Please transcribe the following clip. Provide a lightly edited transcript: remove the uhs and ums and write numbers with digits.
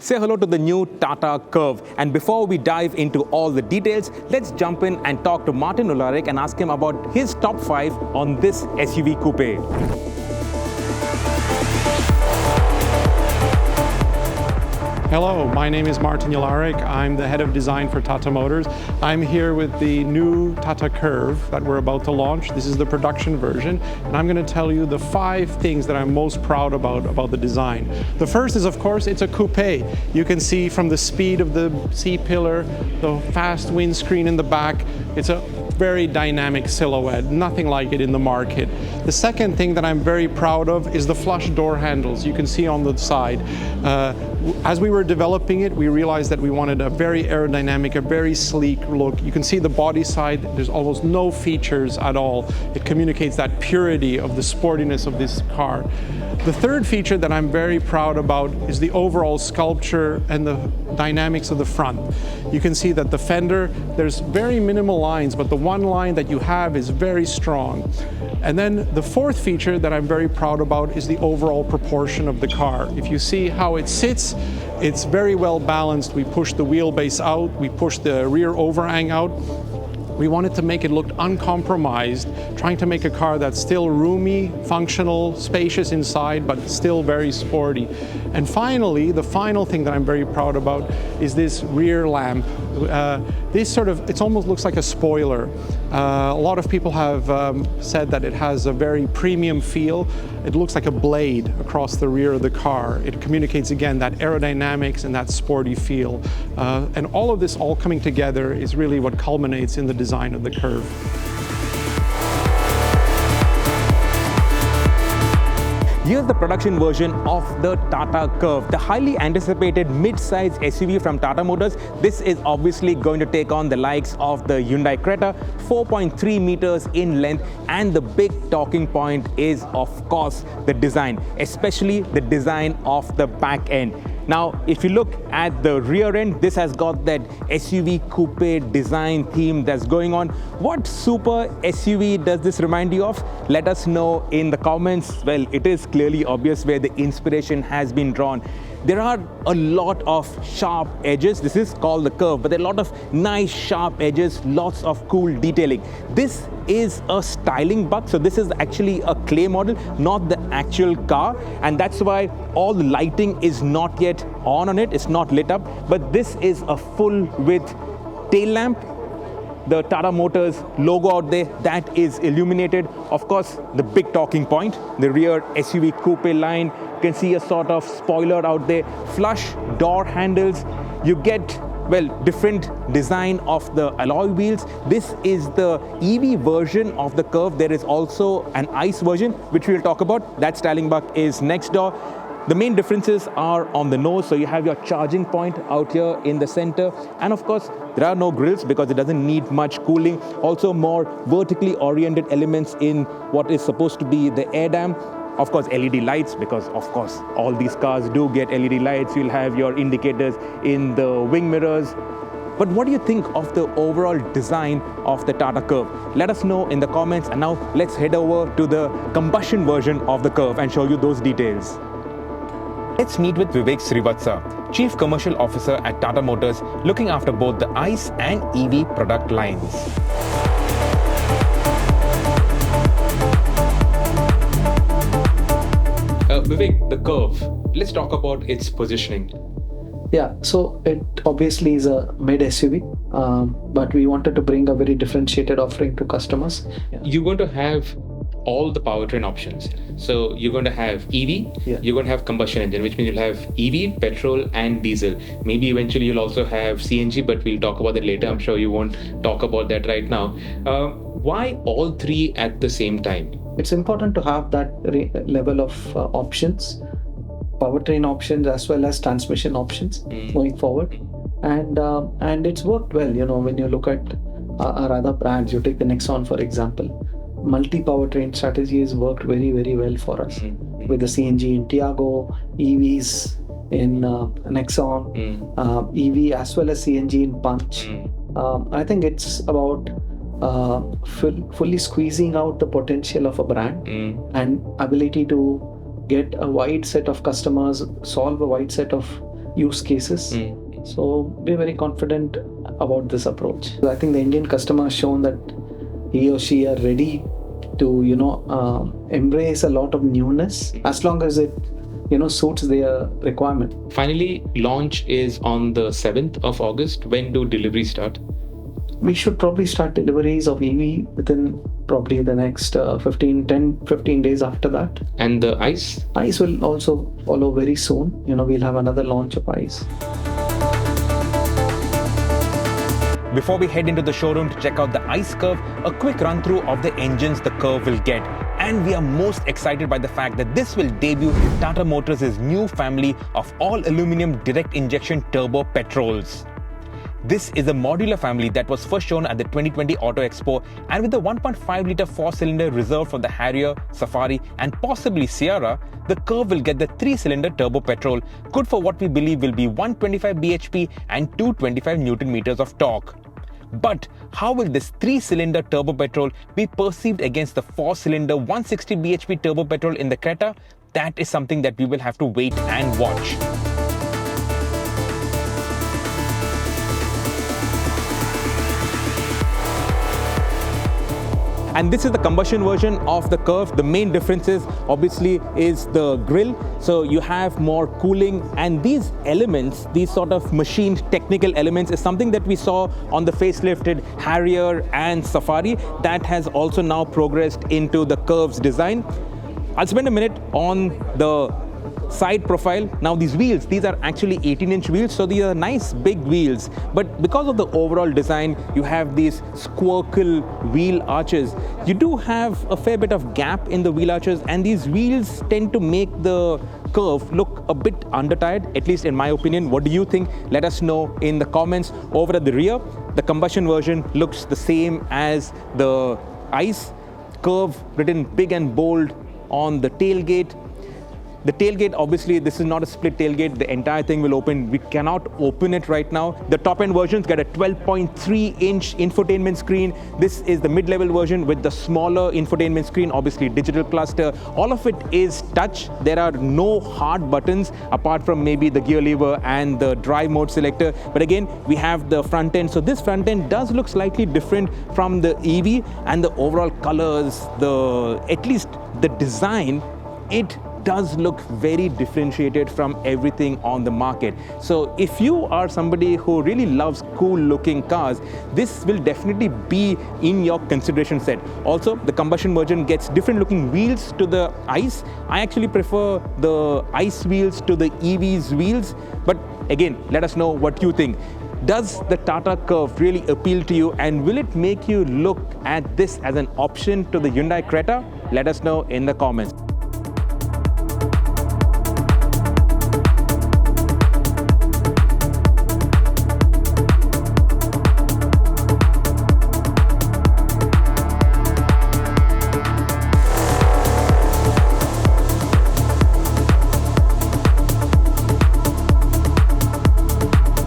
say hello to the new Tata Curvv. And before we dive into all the details, let's jump in and talk to Martin Ulharik and ask him about his top 5 on this SUV coupe. Hello, my name is Martin Ulharik. I'm the head of design for Tata Motors. I'm here with the new Tata Curvv that we're about to launch. This is the production version, and I'm going to tell you the 5 things that I'm most proud about the design. The first is, of course, it's a coupe. You can see from the speed of the C-pillar, the fast windscreen in the back, it's a very dynamic silhouette, nothing like it in the market. The second thing that I'm very proud of is the flush door handles you can see on the side. As we were developing it, we realized that we wanted a very aerodynamic, a very sleek look. You can see the body side, there's almost no features at all. It communicates that purity of the sportiness of this car. The third feature that I'm very proud about is the overall sculpture and the dynamics of the front. You can see that the fender, there's very minimal lines, but the one line that you have is very strong. And then the fourth feature that I'm very proud about is the overall proportion of the car. If you see how it sits, it's very well balanced. We push the wheelbase out, we push the rear overhang out. We wanted to make it look uncompromised, trying to make a car that's still roomy, functional, spacious inside, but still very sporty. And finally, the final thing that I'm very proud about is this rear lamp. It almost looks like a spoiler. A lot of people have said that it has a very premium feel. It looks like a blade across the rear of the car. It communicates, again, that aerodynamics and that sporty feel. And all of this all coming together is really what culminates in the design of the Curvv. Here's the production version of the Tata Curvv, the highly anticipated mid-size SUV from Tata Motors. This is obviously going to take on the likes of the Hyundai Creta, 4.3 meters in length, and the big talking point is, of course, the design, especially the design of the back end. Now, if you look at the rear end, this has got that SUV coupe design theme that's going on. What super SUV does this remind you of? Let us know in the comments. Well, it is clearly obvious where the inspiration has been drawn. There are a lot of sharp edges. This is called the Curvv, but there are a lot of nice sharp edges, lots of cool detailing. This is a styling bug, so this is actually a clay model, not the actual car, and that's why all the lighting is not yet on it, it's not lit up, but this is a full width tail lamp. The Tata Motors logo out there, that is illuminated. Of course, the big talking point, the rear SUV coupe line. You can see a sort of spoiler out there. Flush door handles. You get, well, different design of the alloy wheels. This is the EV version of the Curvv. There is also an ICE version, which we'll talk about. That styling bug is next door. The main differences are on the nose, so you have your charging point out here in the center, and of course there are no grills because it doesn't need much cooling. Also more vertically oriented elements in what is supposed to be the air dam. Of course LED lights, because of course all these cars do get LED lights. You'll have your indicators in the wing mirrors. But what do you think of the overall design of the Tata Curvv? Let us know in the comments, and now let's head over to the combustion version of the Curvv and show you those details. Let's meet with Vivek Srivatsa, Chief Commercial Officer at Tata Motors, looking after both the ICE and EV product lines. Vivek, the Curvv, let's talk about its positioning. Yeah, so it obviously is a mid SUV, but we wanted to bring a very differentiated offering to customers. Yeah. You're going to have all the powertrain options. So you're going to have EV, you're going to have combustion engine, which means you'll have EV, petrol and diesel. Maybe eventually you'll also have CNG, but we'll talk about that later. I'm sure you won't talk about that right now. Why all 3 at the same time? It's important to have that level of options, powertrain options as well as transmission options going forward. And it's worked well, when you look at our other brands. You take the Nexon, for example. Multi-powertrain strategy has worked very, very well for us with the CNG in Tiago, EVs in Nexon, EV as well as CNG in Punch. I think it's about fully squeezing out the potential of a brand and ability to get a wide set of customers, solve a wide set of use cases. So we're very confident about this approach. I think the Indian customer has shown that he or she are ready to, embrace a lot of newness as long as it, suits their requirement. Finally, launch is on the 7th of August. When do deliveries start? We should probably start deliveries of EV within probably the next 15 days after that. And the ICE? ICE will also follow very soon. We'll have another launch of ICE. Before we head into the showroom to check out the ICE Curvv, a quick run through of the engines the Curvv will get. And we are most excited by the fact that this will debut Tata Motors' new family of all-aluminum direct injection turbo-petrols. This is a modular family that was first shown at the 2020 Auto Expo, and with the 1.5-litre 4-cylinder reserved for the Harrier, Safari and possibly Sierra, the Curvv will get the 3-cylinder turbo petrol, good for what we believe will be 125 bhp and 225 Nm of torque. But how will this 3-cylinder turbo petrol be perceived against the 4-cylinder 160 bhp turbo petrol in the Creta? That is something that we will have to wait and watch. And this is the combustion version of the Curvv. The main differences obviously is the grille. So you have more cooling, and these elements, these sort of machined technical elements, is something that we saw on the facelifted Harrier and Safari that has also now progressed into the Curvv's design. I'll spend a minute on the side profile. Now these wheels, these are actually 18-inch wheels, so these are nice big wheels, but because of the overall design, you have these squircle wheel arches. You do have a fair bit of gap in the wheel arches, and these wheels tend to make the Curvv look a bit undertired, at least in my opinion. What do you think? Let us know in the comments. Over at the rear, the combustion version looks the same as the ICE. Curvv written big and bold on the tailgate. The tailgate, obviously, this is not a split tailgate. The entire thing will open. We cannot open it right now. The top-end versions get a 12.3-inch infotainment screen. This is the mid-level version with the smaller infotainment screen, obviously digital cluster. All of it is touch. There are no hard buttons apart from maybe the gear lever and the drive mode selector. But again, we have the front end. So this front end does look slightly different from the EV, and the overall colors, at least the design, it does look very differentiated from everything on the market. So if you are somebody who really loves cool looking cars, this will definitely be in your consideration set. Also, the combustion version gets different looking wheels to the ICE. I actually prefer the ICE wheels to the EV's wheels, but again, let us know what you think. Does the Tata Curvv really appeal to you, and will it make you look at this as an option to the Hyundai Creta? Let us know in the comments.